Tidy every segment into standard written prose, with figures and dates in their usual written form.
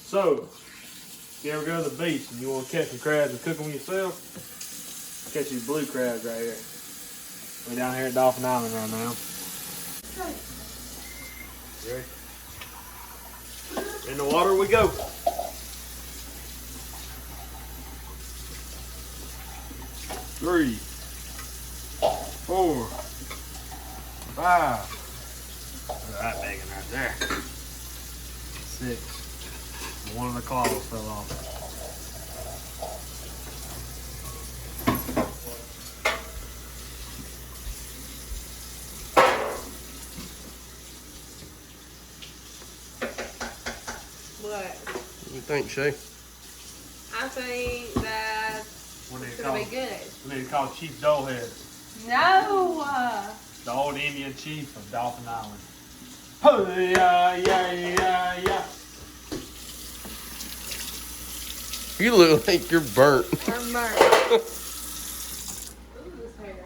So, if you ever go to the beach and you want to catch some crabs and cook them yourself, catch these blue crabs right here. We're down here at Dauphin Island right now. Ready? In the water we go. Three, 4, 5. Look at that big one right there. 6. One of the claws fell off. What? What do you think, Shay? I think that it's gonna be good. We need to call Chief Doughhead, No! the old Indian chief of Dauphin Island. Oh, yeah. You look like you're burnt. I'm burnt. Look at this hair.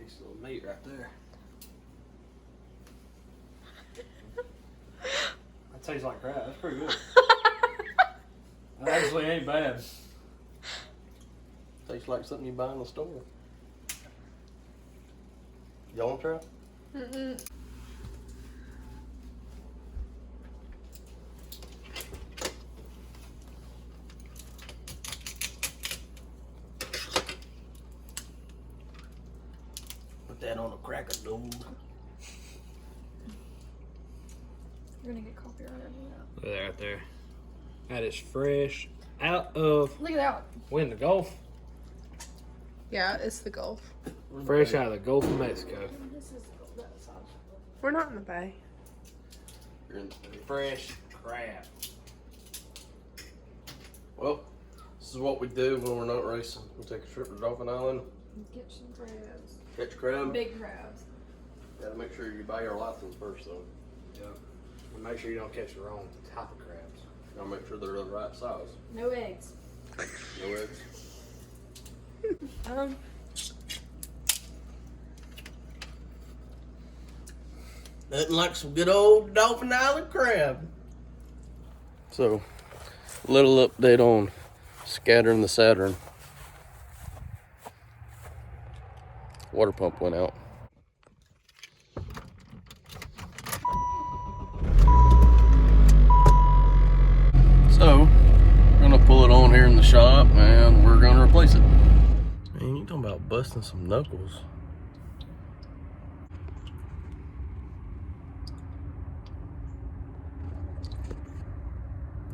Nice little meat right there. That tastes like crab. That's pretty good. That actually ain't bad. Tastes like something you buy in the store. Y'all want to try? Mm-mm. Put that on a cracker dough. You're gonna get copyrighted on that. Look at that right there. That is fresh out of Look at that. when the Gulf. Yeah, it's the Gulf. Fresh out of the Gulf of Mexico. This is the Gulf. We're not in the bay. You're in the Fresh crab. Well, this is what we do when we're not racing. We take a trip to Dauphin Island, Get some crabs. catch crab. Big crabs. Gotta make sure you buy your license first, though. Yeah. And make sure you don't catch the wrong type of crabs. Gotta make sure they're the right size. No eggs. No eggs. Nothing like some good old Dauphin Island crab. So, little update on scattering the Saturn. Water pump went out. So, we're gonna pull it on here in the shop and we're gonna replace it. Man, you talking about busting some knuckles.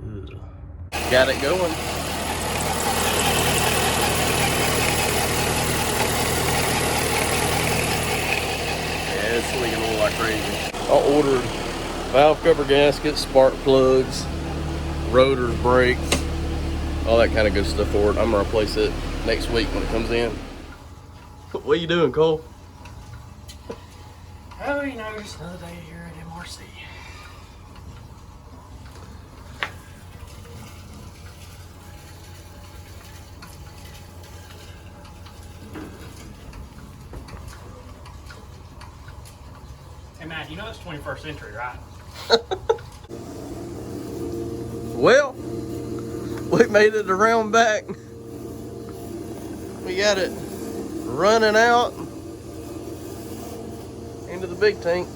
Ugh. Got it going. Yeah, it's leaking a little like crazy. I ordered valve cover gaskets, spark plugs, rotors, brakes, all that kind of good stuff for it. I'm gonna replace it next week when it comes in. What are you doing, Cole? Oh, you know, just another day here at MRC. Hey, Matt, you know it's 21st century, right? Well, we made it around back. We got it running out into the big tank.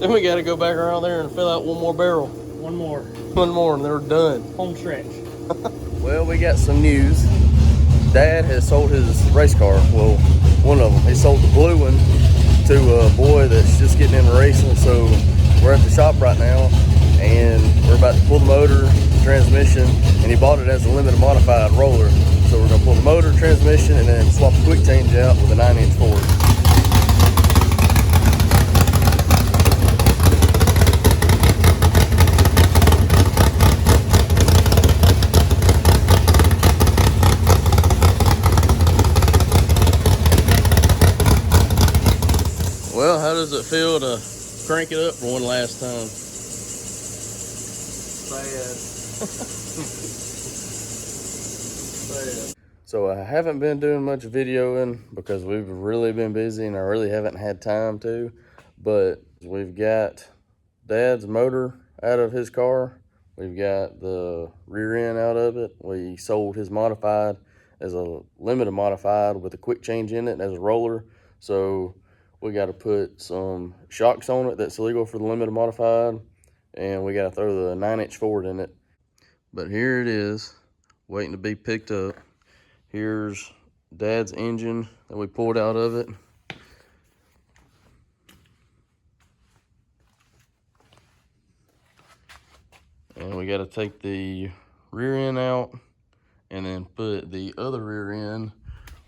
Then we got to go back around there and fill out one more barrel. One more. One more and they're done. Home stretch. Well, we got some news. Dad has sold his race car. Well, one of them. He sold the blue one to a boy that's just getting into racing. So we're at the shop right now and we're about to pull the motor, transmission, and he bought it as a limited modified roller. So we're gonna pull the motor, transmission, and then swap the quick change out with a 9-inch Ford. Well, how does it feel to crank it up for one last time? Sad. So I haven't been doing much videoing because we've really been busy and I really haven't had time to. But we've got Dad's motor out of his car. We've got the rear end out of it. We sold his modified as a limited modified with a quick change in it as a roller. So we got to put some shocks on it that's illegal for the limited modified. And we got to throw the 9-inch Ford in it. But here it is, waiting to be picked up. Here's Dad's engine that we pulled out of it. And we got to take the rear end out and then put the other rear end,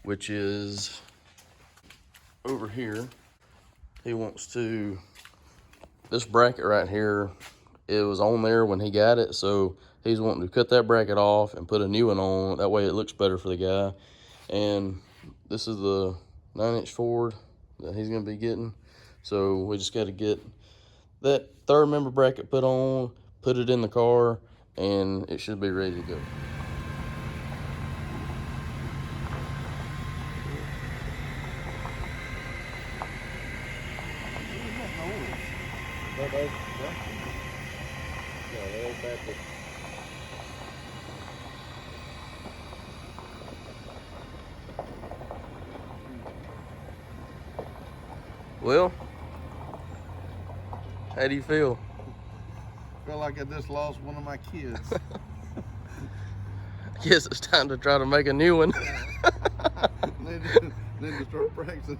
which is over here. He wants to, this bracket right here, it was on there when he got it, so he's wanting to cut that bracket off and put a new one on. That way it looks better for the guy. And this is the 9-inch Ford that he's gonna be getting. So we just gotta get that third member bracket put on, put it in the car, and it should be ready to go. Well, how do you feel? I feel like I just lost one of my kids. I guess it's time to try to make a new one. Need to start practicing.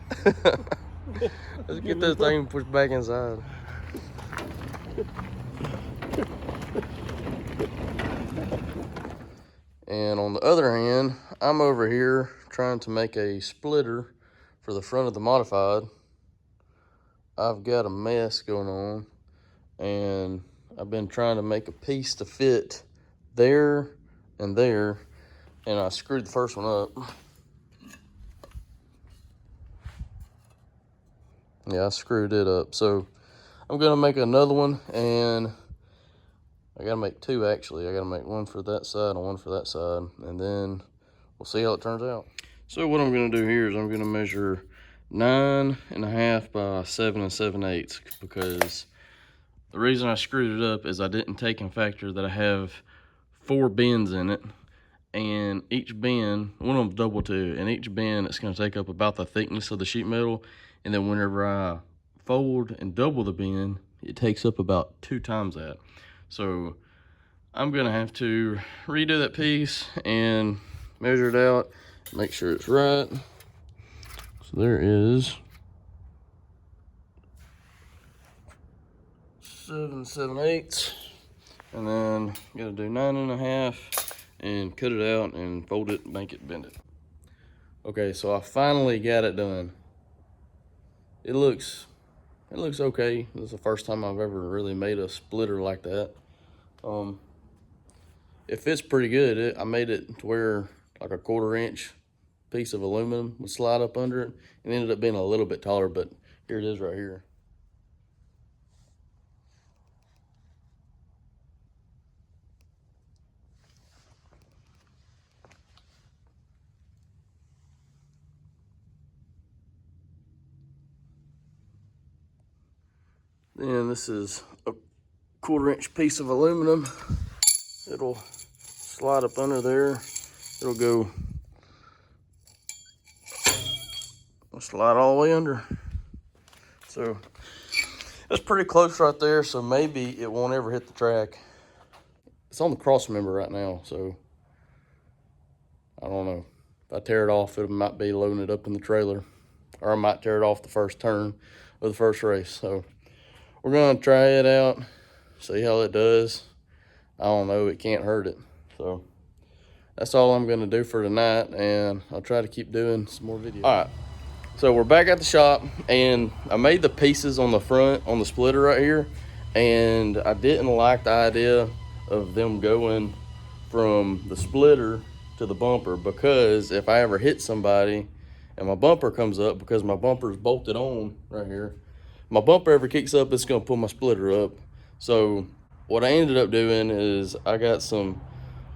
Let's get this thing pushed back inside. And on the other hand, I'm over here trying to make a splitter for the front of the modified. I've got a mess going on, and I've been trying to make a piece to fit there and there, and I screwed the first one up. Yeah, I screwed it up. So I'm gonna make another one, and I gotta make two actually. I gotta make one for that side and one for that side, and then we'll see how it turns out. So what I'm gonna do here is I'm gonna measure 9.5 by 7 7/8, because the reason I screwed it up is I didn't take in factor that I have 4 bends in it, and each bend, one of them's double too, and each bend it's going to take up about the thickness of the sheet metal, and then whenever I fold and double the bend, it takes up about 2 times that. So I'm going to have to redo that piece and measure it out, make sure it's right. So there is 7 7/8, and then gotta do 9.5 and cut it out and fold it, make it, bend it. Okay, so I finally got it done. It looks okay. This is the first time I've ever really made a splitter like that. It fits pretty good. I made it to where like a 1/4 inch piece of aluminum would slide up under it. It ended up being a little bit taller, but here it is right here. Then this is a 1/4 inch piece of aluminum. It'll slide up under there. It'll go, slide all the way under. So that's pretty close right there, so maybe it won't ever hit the track. It's on the cross member right now, so I don't know. If I tear it off, it might be loading it up in the trailer, or I might tear it off the first turn of the first race. So we're gonna try it out, see how it does. I don't know, it can't hurt it. So that's all I'm gonna do for tonight, and I'll try to keep doing some more videos. All right, so we're back at the shop, and I made the pieces on the front, on the splitter right here, and I didn't like the idea of them going from the splitter to the bumper, because if I ever hit somebody and my bumper comes up, because my bumper is bolted on right here, my bumper ever kicks up, it's gonna pull my splitter up. So what I ended up doing is I got some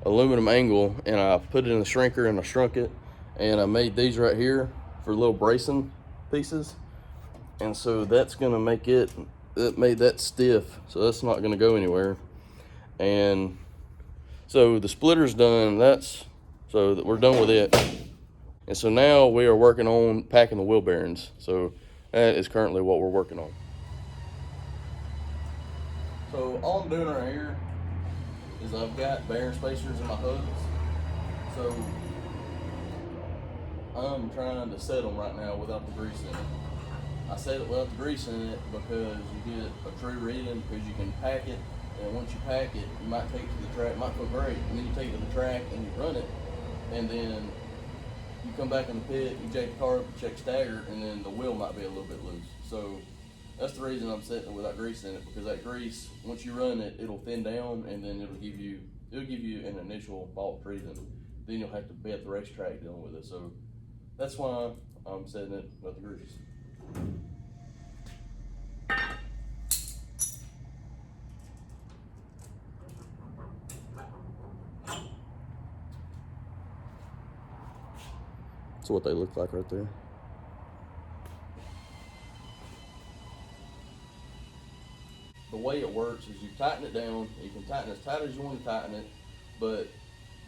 aluminum angle and I put it in the shrinker and I shrunk it, and I made these right here for little bracing pieces, and so that's gonna make it made that stiff, so that's not gonna go anywhere. And so the splitter's done. So we're done with it, and so now we are working on packing the wheel bearings. So that is currently what we're working on. So all I'm doing right here is I've got bearing spacers in my hubs. So I'm trying to set them right now without the grease in it. I set it without the grease in it because you get a true reading, because you can pack it, and once you pack it, you might take it to the track, it might feel great, and then you take it to the track and you run it, and then you come back in the pit, you check the car up, check stagger, and then the wheel might be a little bit loose. So that's the reason I'm setting it without grease in it, because that grease, once you run it, it'll thin down, and then it'll give you an initial fault treatment. Then you'll have to be at the racetrack dealing with it. So that's why I'm setting it without the grease. That's what they look like right there. The way it works is you tighten it down. You can tighten as tight as you want to tighten it, but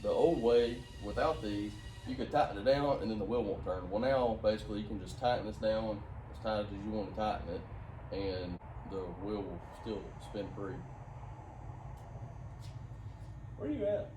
the old way, without these, you could tighten it down and then the wheel won't turn. Well, now basically you can just tighten this down as tight as you want to tighten it, and the wheel will still spin free. Where are you at?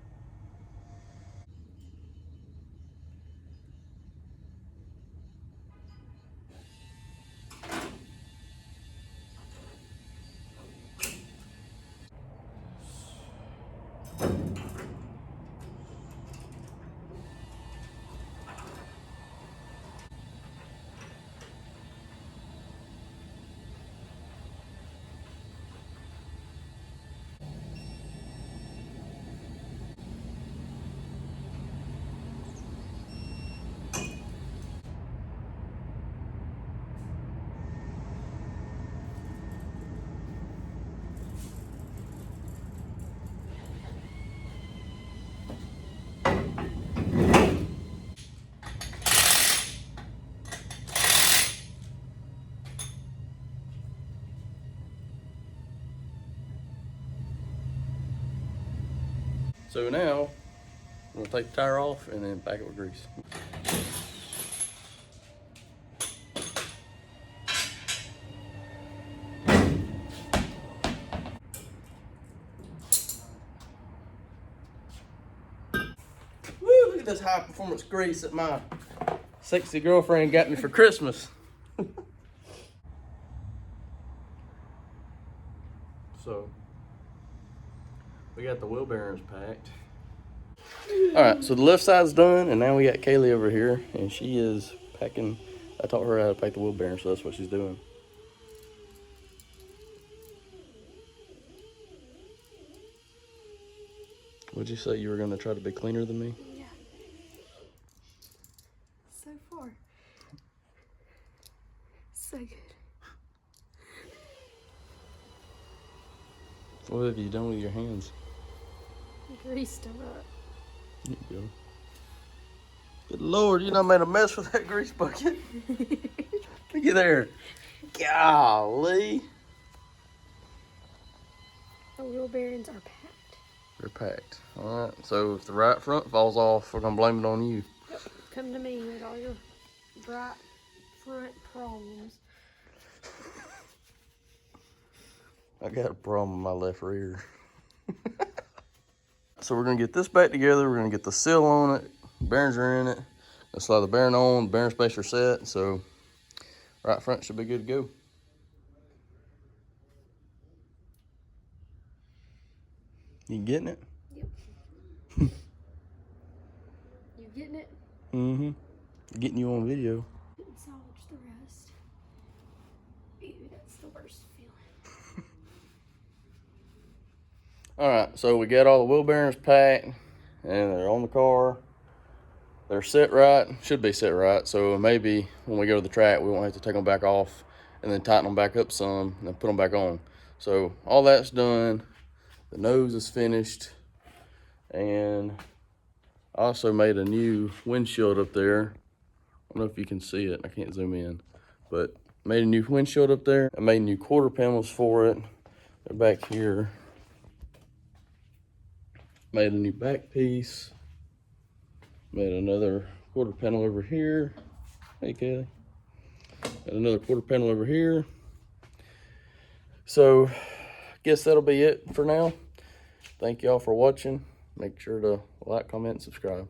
So now, I'm gonna take the tire off and then pack it with grease. Woo, look at this high performance grease that my sexy girlfriend got me for Christmas. So, we got the wheel bearings packed. All right, so the left side's done, and now we got Kaylee over here, and she is packing. I taught her how to pack the wheel bearings, so that's what she's doing. Would you say you were going to try to be cleaner than me? Yeah. So far. So good. What have you done with your hands? Greased them up. There you go. Good Lord, you done made a mess with that grease bucket. Look at there. Golly. The wheel bearings are packed. They're packed. All right, so if the right front falls off, we're going to blame it on you. Yep. Come to me with all your bright front problems. I got a problem with my left rear. So we're gonna get this back together. We're gonna get the seal on it. Bearings are in it. Let's slide the bearing on. The bearing spacer set. So right front should be good to go. You getting it? Yep. You getting it? Mm-hmm. Getting you on video. Didn't salvage the rest. Ew, that's the worst feeling. All right, so we got all the wheel bearings packed, and they're on the car. They're set right, should be set right. So maybe when we go to the track, we won't have to take them back off and then tighten them back up some and then put them back on. So all that's done. The nose is finished. And I also made a new windshield up there. I don't know if you can see it. I can't zoom in. But made a new windshield up there. I made new quarter panels for it. They're back here. Made a new back piece. Made another quarter panel over here. Hey, Kelly. Got another quarter panel over here. So, I guess that'll be it for now. Thank y'all for watching. Make sure to like, comment, and subscribe.